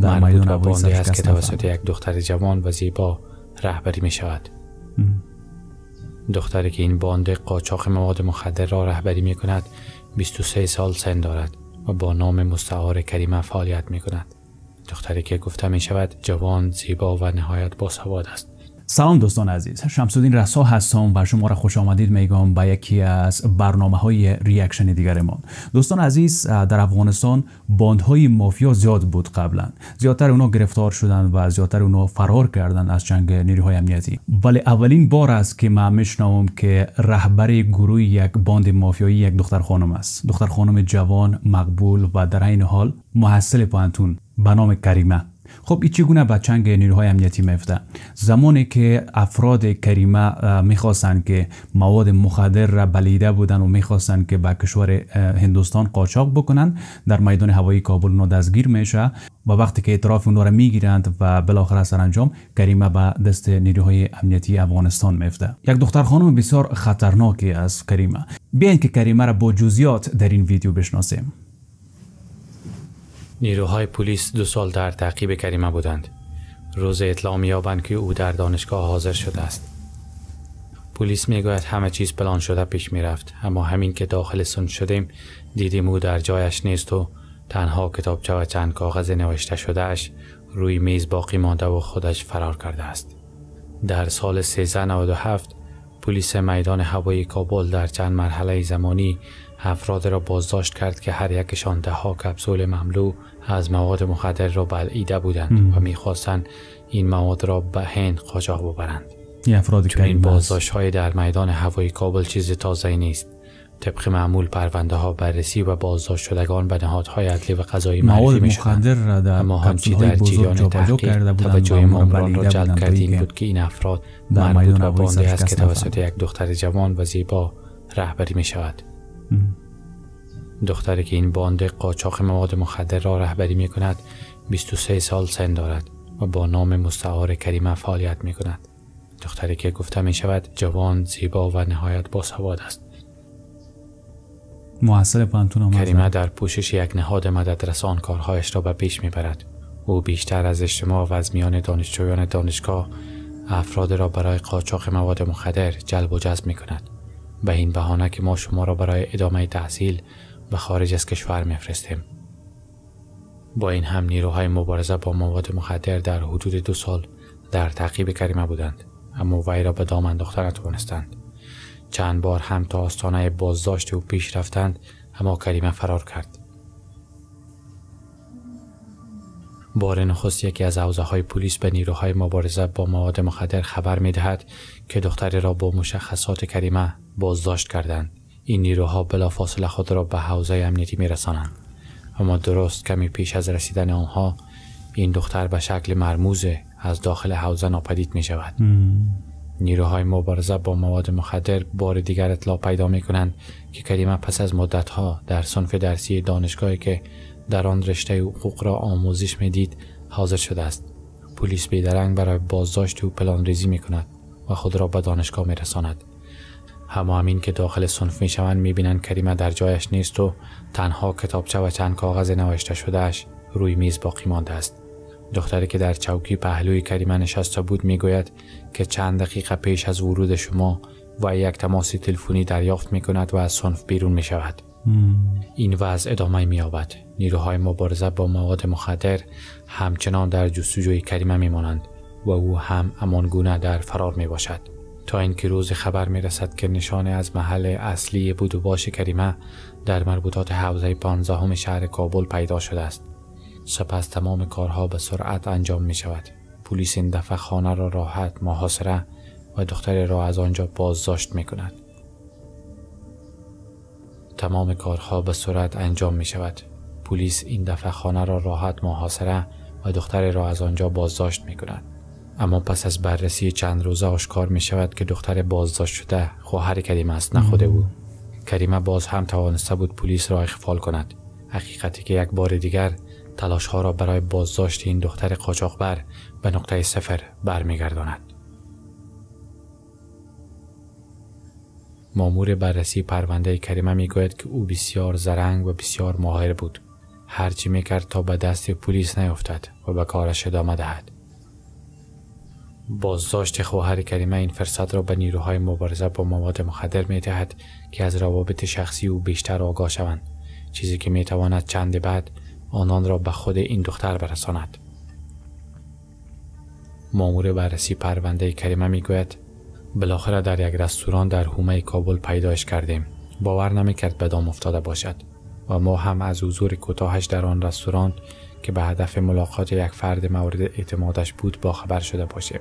در میدان باندی است که توسط یک دختر جوان و زیبا رهبری می شود. دختری که این باند قاچاق مواد مخدر را رهبری می کند 23 سال سن دارد و با نام مستعار کریمه فعالیت می کند. دختری که گفته می شود جوان، زیبا و نهایت باسواد است. سلام دوستان عزیز، شمس‌الدین رسا هستم و شما را خوش آمدید میگم به یکی از برنامه‌های ریاکشن دیگرمان. دوستان عزیز، در افغانستان باندهای مافیا زیاد بود قبلا. زیادتر اونا گرفتار شدند و زیادتر اونا فرار کردند از چنگ نیروهای امنیتی. ولی اولین بار است که من میشنوم که رهبر گروه یک باند مافیایی یک دختر خانم است. دختر خانم جوان، مقبول و در عین حال محصل پانتون به نام کریمه. خب این چگونه به چنگ نیروهای امنیتی میفته؟ زمانی که افراد کریمه میخواستند که مواد مخدر را بلیده بودن و میخواستند که به کشور هندوستان قاچاق بکنند، در میدان هوایی کابل اونا دستگیر میشه و وقتی که اعتراف اونا را میگیرند و بالاخره سرانجام کریمه به دست نیروهای امنیتی افغانستان میفته. یک دختر خانم بسیار خطرناکی است کریمه. بیاین که کریمه را با جزئیات در این ویدیو بشناسیم. نیروهای پلیس 2 سال در تعقیب کریمه بودند. روز اطلاع می‌یابند که او در دانشگاه حاضر شده است. پلیس میگوید همه چیز پلان شده پیش میرفت، اما همین که داخل صنف شدیم دیدیم او در جایش نیست و تنها کتابچه و چند کاغذ نوشته شده اش روی میز باقی مانده و خودش فرار کرده است. در سال 1397 پلیس میدان هوایی کابل در چند مرحله زمانی افراد را بازداشت کرد که هر یکشان 10 کپسول مملو از مواد مخدر را بلعیده بودند و می‌خواستند این مواد را به هند قاچاق ببرند. این بازداشت‌های در میدان هوایی کابل چیز تازه‌ای نیست. طبق معمول پرونده ها بررسی و بازداشت شدگان به نهادهای عدلی و قضایی معرفی می‌شوند. اما همچی در جریان تحقیق توجه ماموران را جلب کرد این بود که این افراد مربوط به باندی است که توسط یک دختر جوان و زیبا رهبری می‌شود. دختری که این باند قاچاق مواد مخدر را رهبری می کند 23 سال سن دارد و با نام مستعار کریمه فعالیت می کند. دختری که گفته می شود جوان، زیبا و نهایت باسواد است. محصل پانتون کریمه در پوشش یک نهاد مددرسان کارهایش را به پیش می برد. او بیشتر از اجتماع و از میان دانشجویان دانشگاه افراد را برای قاچاق مواد مخدر جلب و جذب می کند. به این بهانه که ما شما را برای ادامه تحصیل به خارج از کشور میفرستیم. با این هم نیروهای مبارزه با مواد مخدر در حدود 2 سال در تعقیب کریمه بودند، اما وی را به دام انداختن نتوانستند. چند بار هم تا آستانه بازداشت او پیش رفتند، اما کریمه فرار کرد. بار نخست یکی از حوزه‌های پلیس به نیروهای مبارزه با مواد مخدر خبر می‌دهد که دختری را با مشخصات کریمه بازداشت کردند. این نیروها بلافاصله خود را به حوزه امنیتی می‌رسانند، اما درست کمی پیش از رسیدن آنها این دختر به شکل مرموز از داخل حوزه ناپدید می‌شود. نیروهای مبارزه با مواد مخدر بار دیگر اطلاع پیدا می‌کنند که کریمه پس از مدت‌ها در صنف درسی دانشگاهی که در آن رشته حقوق را آموزش می‌دید حاضر شده است. پلیس بیدرنگ برای بازداشت او پلان‌ریزی می‌کند و خود را به دانشگاه می‌رساند. همین که داخل صنف می‌شوند می‌بینند کریمه در جایش نیست و تنها کتابچه و چند کاغذ نوشته شده‌اش روی میز باقی مانده است. دختری که در چوکی پهلوی کریمه نشسته بود میگوید که چند دقیقه پیش از ورود شما و یک تماس تلفنی دریافت می‌کند و از صنف بیرون می‌شود. این وضع ادامه می‌یابد. نیروهای مبارزه با مواد مخدر همچنان در جستجوی کریمه می‌مانند و او هم همانگونه در فرار میباشد، تا اینکه روز خبر میرسد که نشانه از محل اصلی بود و باش کریمه در مربوطات حوزه 15 شهر کابل پیدا شده است. سپس تمام کارها به سرعت انجام می شود. پلیس این دفعه خانه را راحت محاصره و دختر را از آنجا بازداشت می کند. تمام کارها به سرعت انجام می شود. پلیس این دفعه خانه را راحت محاصره و دختر را از آنجا بازداشت می کند. اما پس از بررسی چند روزه آشکار می شود که دختر بازداشت شده خواهر کریمه است، نه خود او. کریمه باز هم توانسته بود پلیس را اغفال کند. حقیقتی که یک بار دیگر تلاش ها را برای بازداشت این دختر قاچاقبر به نقطه صفر برمیگرداند. مامور بررسی پرونده کریمه میگوید که او بسیار زرنگ و بسیار ماهر بود. هرچی میکرد تا به دست پلیس نیفتد و به کارش ادامه دهد. بازداشت خواهر کریمه این فرصت را به نیروهای مبارزه با مواد مخدر می‌دهد که از روابط شخصی او بیشتر آگاه شوند، چیزی که میتواند چند بعد آنان را به خود این دختر برساند. مأمور بررسی پرونده کریمه میگوید بالاخره در یک رستوران در حومه کابل پیدایش کردیم. باور نمیکرد به دام افتاده باشد و ما هم از حضور کوتاهش در آن رستوران که به هدف ملاقات یک فرد مورد اعتمادش بود با خبر شده باشیم.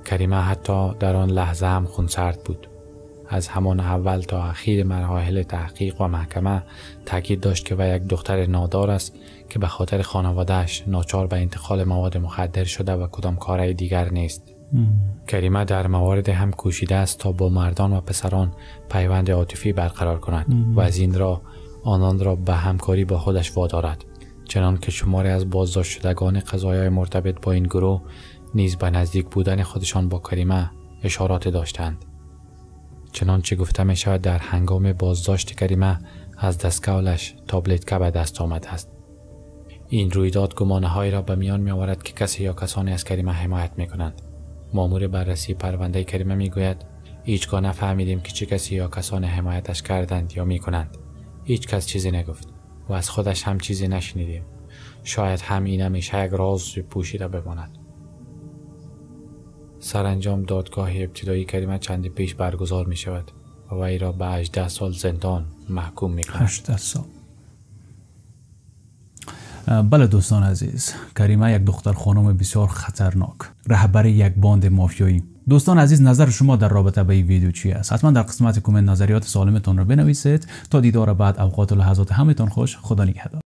کریمه حتی در آن لحظه هم خونسرد بود. از همان اول تا اخیر مراحل تحقیق و محکمه تاکید داشت که و یک دختر نادار است که به خاطر خانواده‌اش ناچار به انتقال مواد مخدر شده و کدام کار دیگر نیست. کریمه در موارد هم کوشیده است تا با مردان و پسران پیوند عاطفی برقرار کند و از این راه آنان را به همکاری با خودش وادارد، چنان که شماری از بازداشت شدگان قضایای مرتبط با این گروه نیز به نزدیک بودن خودشان با کریمه اشارات داشتند. چنانچه گفته می شود در هنگام بازداشت کریمه از دستکولش تابلت به دست آمده است. این رویداد گمانه‌هایی را به میان می آورد که کسی یا کسانی از کریمه حمایت می کنند. مأمور بررسی پرونده کریمه می گوید هیچگاه نفهمیدیم که چه کسی یا کسانی حمایتش کردند یا می کنند. هیچ کس چیزی نگفت و از خودش هم چیزی نشنیدیم. شاید هم این همیشه یک راز پوشیده بماند. سرانجام دادگاه ابتدایی کریمه چندی پیش برگزار می شود و وی را به 18 سال زندان محکوم می کنند. 18 سال. بله دوستان عزیز، کریمه یک دختر خانم بسیار خطرناک، رهبر یک باند مافیایی. دوستان عزیز، نظر شما در رابطه با این ویدیو چی است؟ حتما در قسمت کامنت نظریات سالمتون رو بنویسید. تا دیدار بعد، اوقات و لحظات همتون خوش. خدا نگهدار.